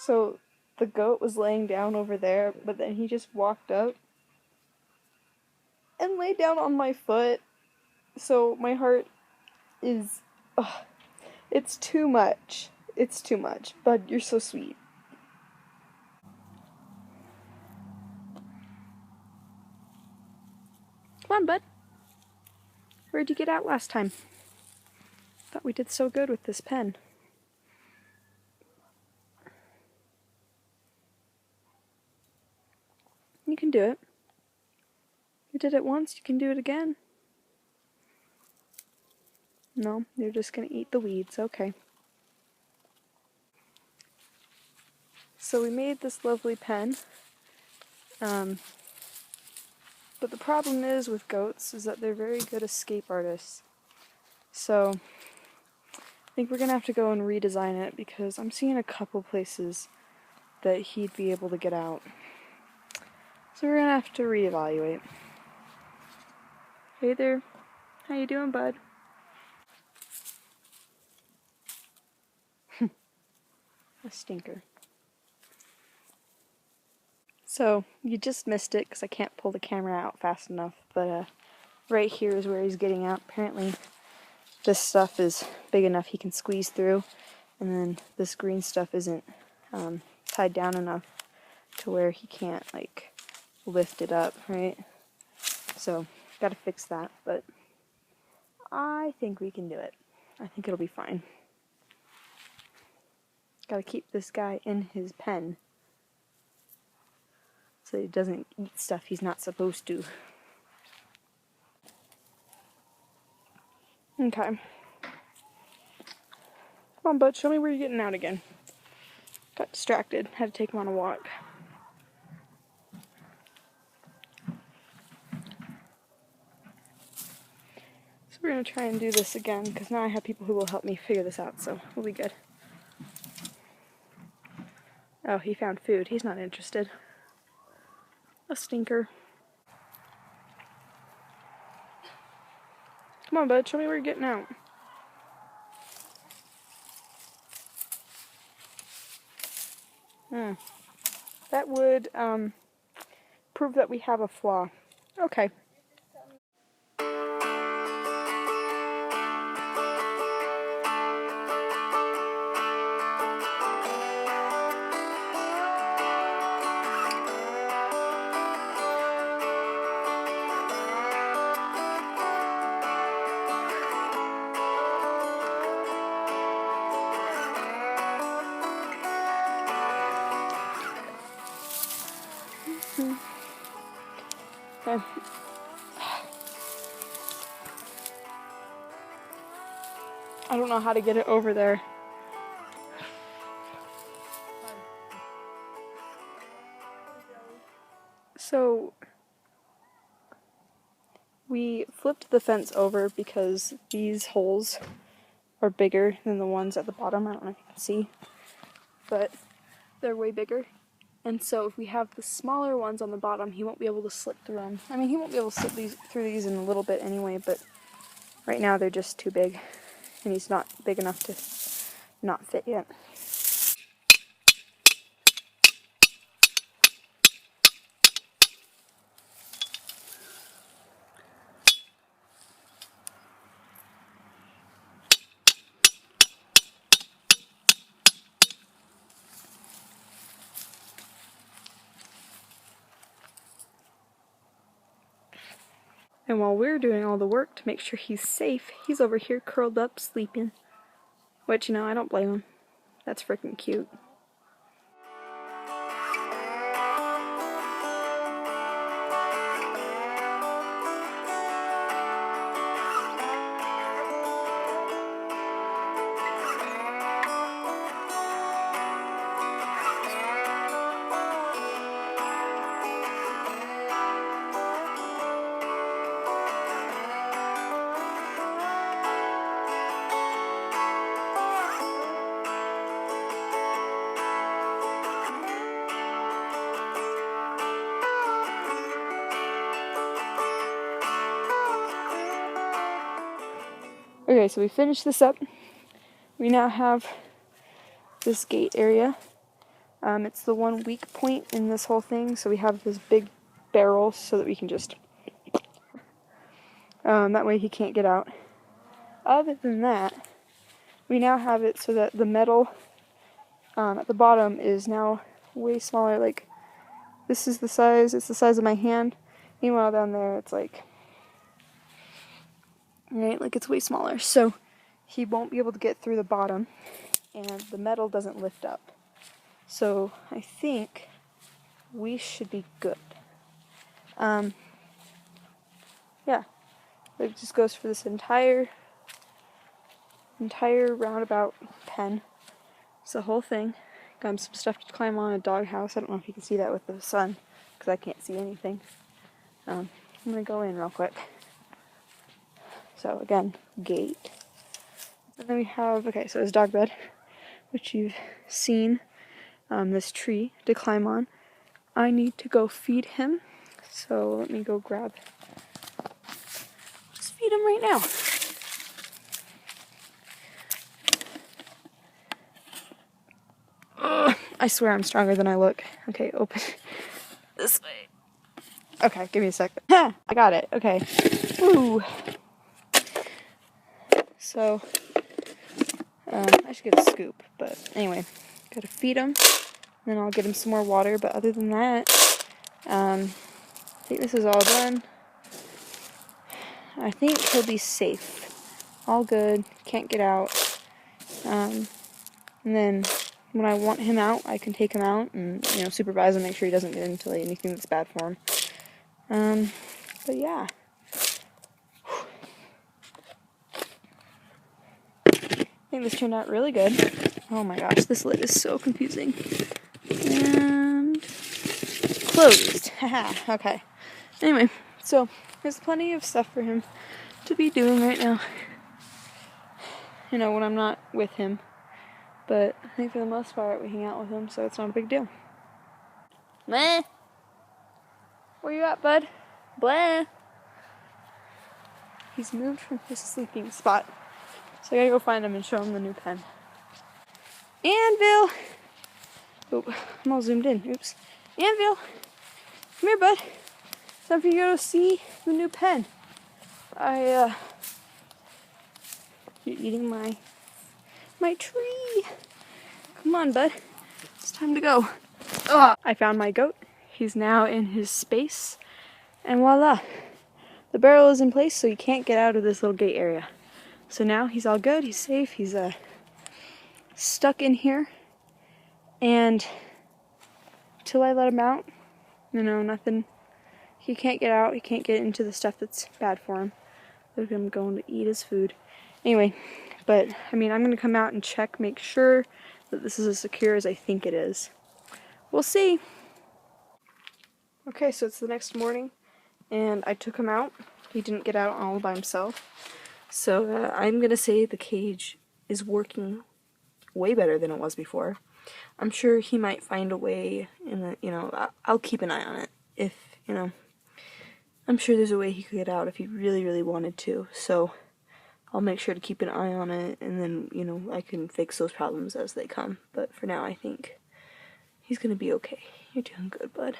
So the goat was laying down over there, but then he just walked up and laid down on my foot. So my heart is, it's too much. It's too much. Bud, you're so sweet. Come on, bud. Where'd you get out last time? Thought we did so good with this pen. You can do it. You did it once, you can do it again. No, you're just gonna eat the weeds, okay. So we made this lovely pen. But the problem is with goats is that they're very good escape artists. So I think we're gonna have to go and redesign it because I'm seeing a couple places that he'd be able to get out. So we're gonna have to reevaluate. Hey there, how you doing, bud? A stinker. So you just missed it because I can't pull the camera out fast enough, but right here is where he's getting out. Apparently this stuff is big enough he can squeeze through, and then this green stuff isn't tied down enough to where he can't like lift it up, right? So gotta fix that, but I think we can do it. I think it'll be fine. Gotta keep this guy in his pen so he doesn't eat stuff he's not supposed to. Okay. Come on, bud, show me where you're getting out again. Got distracted, had to take him on a walk. So we're gonna try and do this again, because now I have people who will help me figure this out, so we'll be good. Oh, he found food. He's not interested. A stinker. Come on, bud, show me where you're getting out. That would prove that we have a flaw. Okay. Okay. I don't know how to get it over there. So we flipped the fence over because these holes are bigger than the ones at the bottom. I don't know if you can see, but they're way bigger. And so if we have the smaller ones on the bottom, he won't be able to slip through them. I mean, he won't be able to slip through these in a little bit anyway, but right now they're just too big, and he's not big enough to not fit yet. And while we're doing all the work to make sure he's safe, he's over here curled up sleeping. Which, you know, I don't blame him. That's freaking cute. Okay, so we finished this up. We now have this gate area. It's the one weak point in this whole thing, so we have this big barrel so that we can just, that way he can't get out. Other than that, we now have it so that the metal at the bottom is now way smaller. Like, this is the size, it's the size of my hand. Meanwhile, down there, it's like, right, like it's way smaller. So he won't be able to get through the bottom, and the metal doesn't lift up. So I think we should be good. Yeah, it just goes for this entire roundabout pen. It's the whole thing. Got him some stuff to climb on, a doghouse. I don't know if you can see that with the sun, because I can't see anything. I'm gonna go in real quick. So again, gate. And then we have, okay, so his dog bed, which you've seen, this tree to climb on. I need to go feed him, so let me go grab, just feed him right now. Ugh, I swear I'm stronger than I look. Okay, open this way. Okay, give me a second. Ha! I got it. Okay. Woo! So, I should get a scoop, but anyway, gotta feed him, then I'll get him some more water, but other than that, I think this is all done. I think he'll be safe. All good, can't get out. And then when I want him out, I can take him out and, you know, supervise him, make sure he doesn't get into like, anything that's bad for him. But yeah. I think this turned out really good. Oh my gosh, this lid is so confusing. And closed. Haha, okay. Anyway, so there's plenty of stuff for him to be doing right now. You know, when I'm not with him. But I think for the most part we hang out with him, so it's not a big deal. Meh. Where you at, bud? Blah. He's moved from his sleeping spot. So I gotta go find him and show him the new pen. Anvil! Oh, I'm all zoomed in. Oops. Anvil! Come here, bud. It's time for you to go see the new pen. You're eating my tree. Come on, bud. It's time to go. Ugh. I found my goat. He's now in his space. And voila. The barrel is in place, so you can't get out of this little gate area. So now he's all good. He's safe. He's stuck in here. And till I let him out, you know, nothing. He can't get out. He can't get into the stuff that's bad for him. Look at him going to eat his food. Anyway, but I mean, I'm going to come out and check, make sure that this is as secure as I think it is. We'll see. Okay, so it's the next morning, and I took him out. He didn't get out all by himself. So I'm going to say the cage is working way better than it was before. I'm sure he might find a way, you know, I'll keep an eye on it. If, you know, I'm sure there's a way he could get out if he really, really wanted to. So I'll make sure to keep an eye on it, and then, you know, I can fix those problems as they come. But for now, I think he's going to be okay. You're doing good, bud.